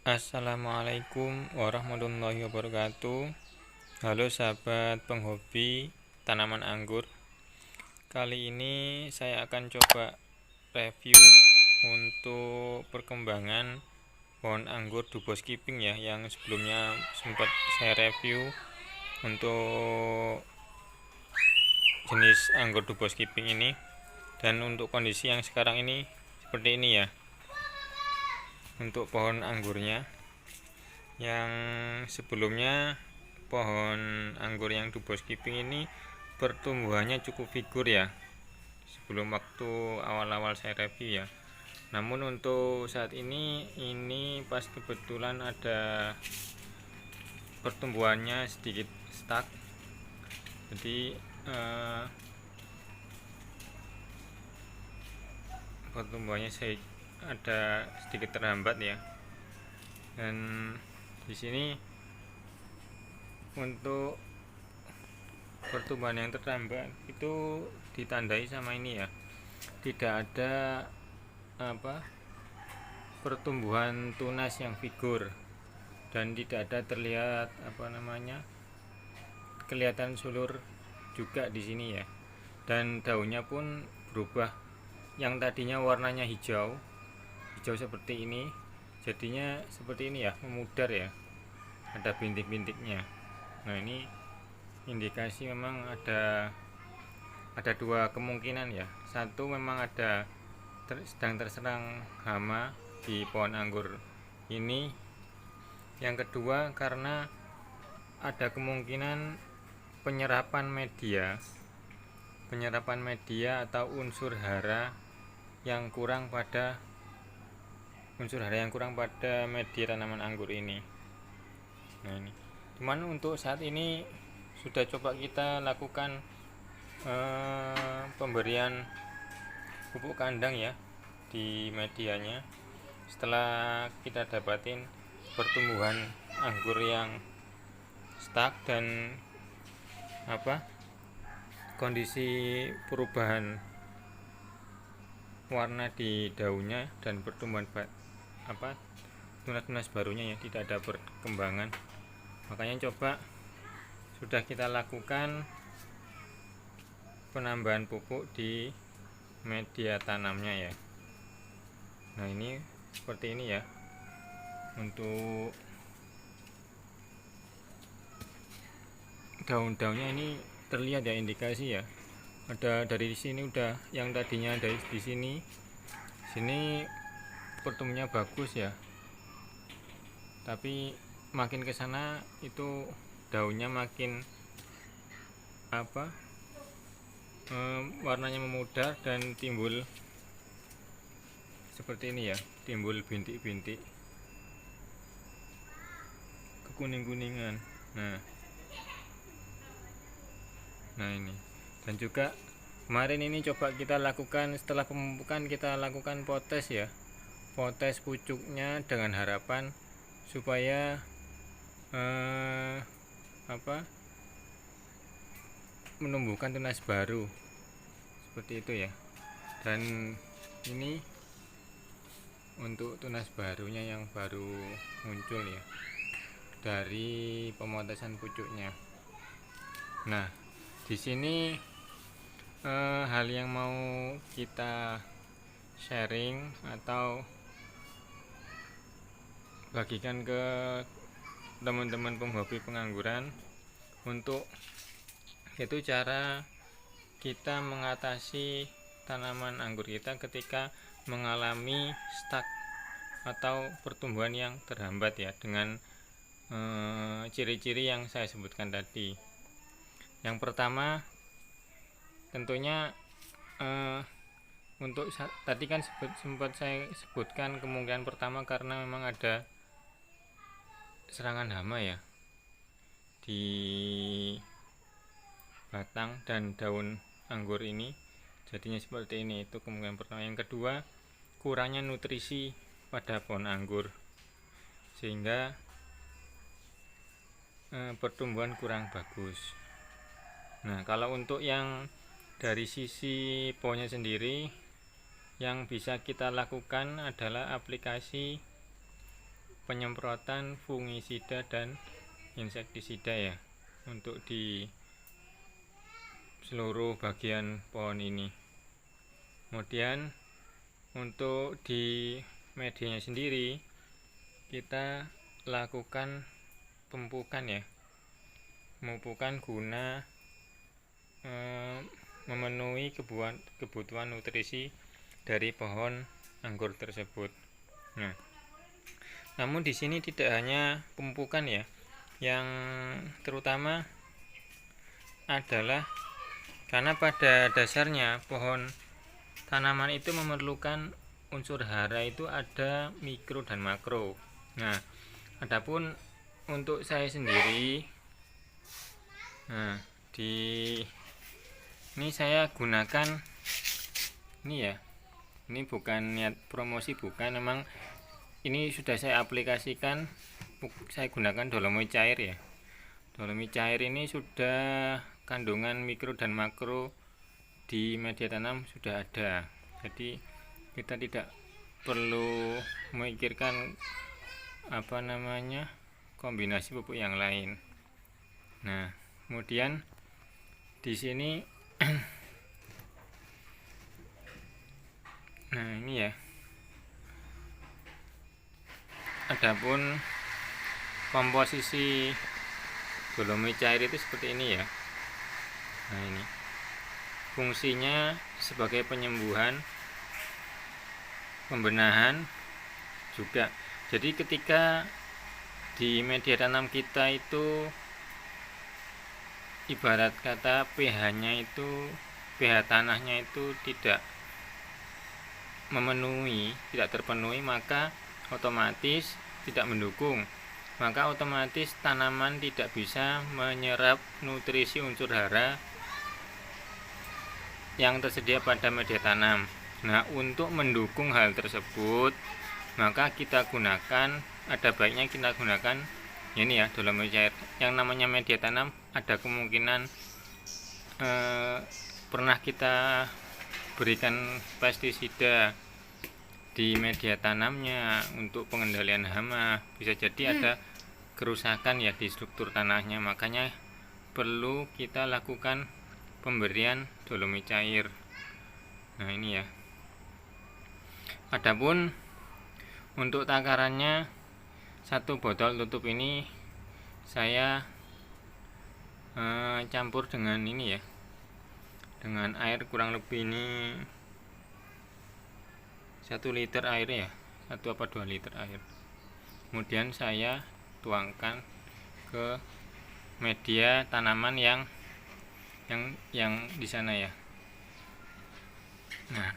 Assalamualaikum warahmatullahi wabarakatuh. Halo sahabat penghobi tanaman anggur. Kali ini saya akan coba review untuk perkembangan pohon anggur Dubos Kiping ya, yang sebelumnya sempat saya review untuk jenis anggur Dubos Kiping ini. Dan untuk kondisi yang sekarang ini seperti ini ya, untuk pohon anggurnya. Yang sebelumnya pohon anggur yang Dubos Kiping ini pertumbuhannya cukup figur ya, sebelum waktu awal-awal saya review ya. Namun untuk saat ini pas kebetulan ada pertumbuhannya sedikit stuck, jadi pertumbuhannya ada sedikit terhambat ya. Dan di sini untuk pertumbuhan yang terhambat itu ditandai sama ini ya, tidak ada pertumbuhan tunas yang figur, dan tidak ada terlihat kelihatan sulur juga di sini ya. Dan daunnya pun berubah, yang tadinya warnanya hijau seperti ini jadinya seperti ini ya, memudar ya, ada bintik-bintiknya. Nah, ini indikasi memang ada dua kemungkinan ya. Satu, memang sedang terserang hama di pohon anggur ini. Yang kedua, karena ada kemungkinan penyerapan media atau unsur hara yang kurang pada media tanaman anggur ini. Nah, ini cuman untuk saat ini sudah coba kita lakukan pemberian pupuk kandang ya di medianya. Setelah kita dapatin pertumbuhan anggur yang stuck dan kondisi perubahan warna di daunnya dan pertumbuhan tunas-tunas barunya ya, tidak ada perkembangan, makanya sudah kita lakukan penambahan pupuk di media tanamnya ya. Nah, ini seperti ini ya. Untuk daun-daunnya ini terlihat ya, indikasi ya, ada dari sini udah, yang tadinya dari di sini pertumbuhannya bagus ya, tapi makin ke sana itu daunnya makin warnanya memudar dan timbul seperti ini ya, timbul bintik-bintik kekuning-kuningan. Nah ini, dan juga kemarin ini coba kita lakukan, setelah pemupukan kita lakukan potes ya, potes pucuknya dengan harapan supaya menumbuhkan tunas baru seperti itu ya. Dan ini untuk tunas barunya yang baru muncul ya dari pemotesan pucuknya. Nah, di sini hal yang mau kita sharing atau bagikan ke teman-teman penghobi pengangguran, untuk itu cara kita mengatasi tanaman anggur kita ketika mengalami stuck atau pertumbuhan yang terhambat ya, dengan ciri-ciri yang saya sebutkan tadi. Yang pertama tentunya untuk tadi kan sempat saya sebutkan, kemungkinan pertama karena memang ada serangan hama ya di batang dan daun anggur ini, jadinya seperti ini. Itu kemungkinan pertama. Yang kedua, kurangnya nutrisi pada pohon anggur sehingga pertumbuhan kurang bagus. Nah, kalau untuk yang dari sisi pohonnya sendiri, yang bisa kita lakukan adalah aplikasi penyemprotan fungisida dan insektisida ya, untuk di seluruh bagian pohon ini. Kemudian untuk di medianya sendiri kita lakukan pemupukan ya, pemupukan guna memenuhi kebutuhan nutrisi dari pohon anggur tersebut. Nah, namun di sini tidak hanya pemupukan ya, yang terutama adalah karena pada dasarnya pohon tanaman itu memerlukan unsur hara itu ada mikro dan makro. Nah, adapun untuk saya sendiri, nah ini saya gunakan ini ya. Ini bukan niat promosi, bukan, memang ini sudah saya aplikasikan. Saya gunakan dolomit cair ya. Dolomit cair ini sudah kandungan mikro dan makro di media tanam sudah ada. Jadi kita tidak perlu memikirkan kombinasi pupuk yang lain. Nah, kemudian di sini nah ini ya, adapun komposisi dolomit cair itu seperti ini ya. Nah, ini fungsinya sebagai penyembuhan, pembenahan juga. Jadi ketika di media tanam kita itu ibarat kata pH tanahnya itu tidak terpenuhi, maka otomatis tidak mendukung, maka otomatis tanaman tidak bisa menyerap nutrisi unsur hara yang tersedia pada media tanam. Nah, untuk mendukung hal tersebut, maka ada baiknya kita gunakan ini ya, dolomit cair. Yang namanya media tanam ada kemungkinan pernah kita berikan pestisida di media tanamnya untuk pengendalian hama, bisa jadi ada kerusakan ya di struktur tanahnya, makanya perlu kita lakukan pemberian dolomit cair. Nah, ini ya. Adapun untuk takarannya, 1 botol tutup ini saya campur dengan ini ya, dengan air kurang lebih ini 1 liter air ya, 1 apa 2 liter air. Kemudian saya tuangkan ke media tanaman yang di sana ya. Nah,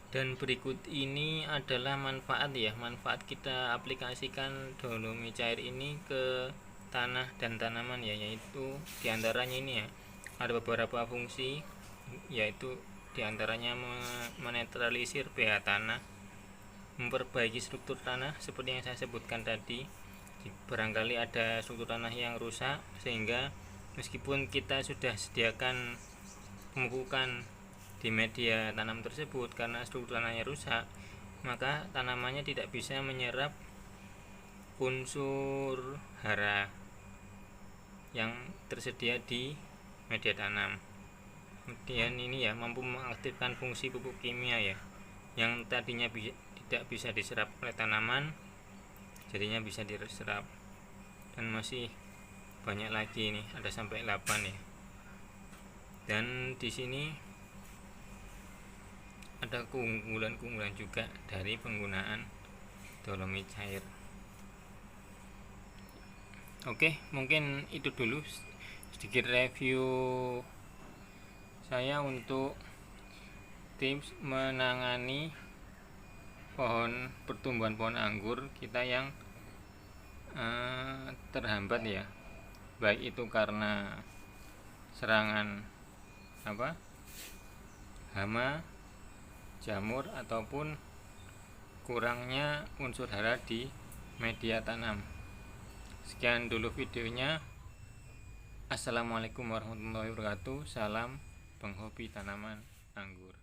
dan berikut ini adalah manfaat kita aplikasikan dolomit cair ini ke tanah dan tanaman ya, yaitu diantaranya ini ya, ada beberapa fungsi, yaitu diantaranya menetralisir pH tanah, memperbaiki struktur tanah seperti yang saya sebutkan tadi. Barangkali ada struktur tanah yang rusak, sehingga meskipun kita sudah sediakan pemupukan di media tanam tersebut, karena struktur tanahnya rusak, maka tanamannya tidak bisa menyerap unsur hara yang tersedia di media tanam. Kemudian ini ya, mampu mengaktifkan fungsi pupuk kimia ya, yang tadinya tidak bisa diserap oleh tanaman, jadinya bisa diserap. Dan masih banyak lagi nih, ada sampai 8 ya. Dan di sini ada keunggulan-keunggulan juga dari penggunaan dolomit cair. Oke, mungkin itu dulu sedikit review saya untuk tips menangani pertumbuhan pohon anggur kita yang terhambat ya, baik itu karena serangan hama, jamur, ataupun kurangnya unsur hara di media tanam. Sekian dulu videonya. Assalamualaikum warahmatullahi wabarakatuh. Salam penghobi tanaman anggur.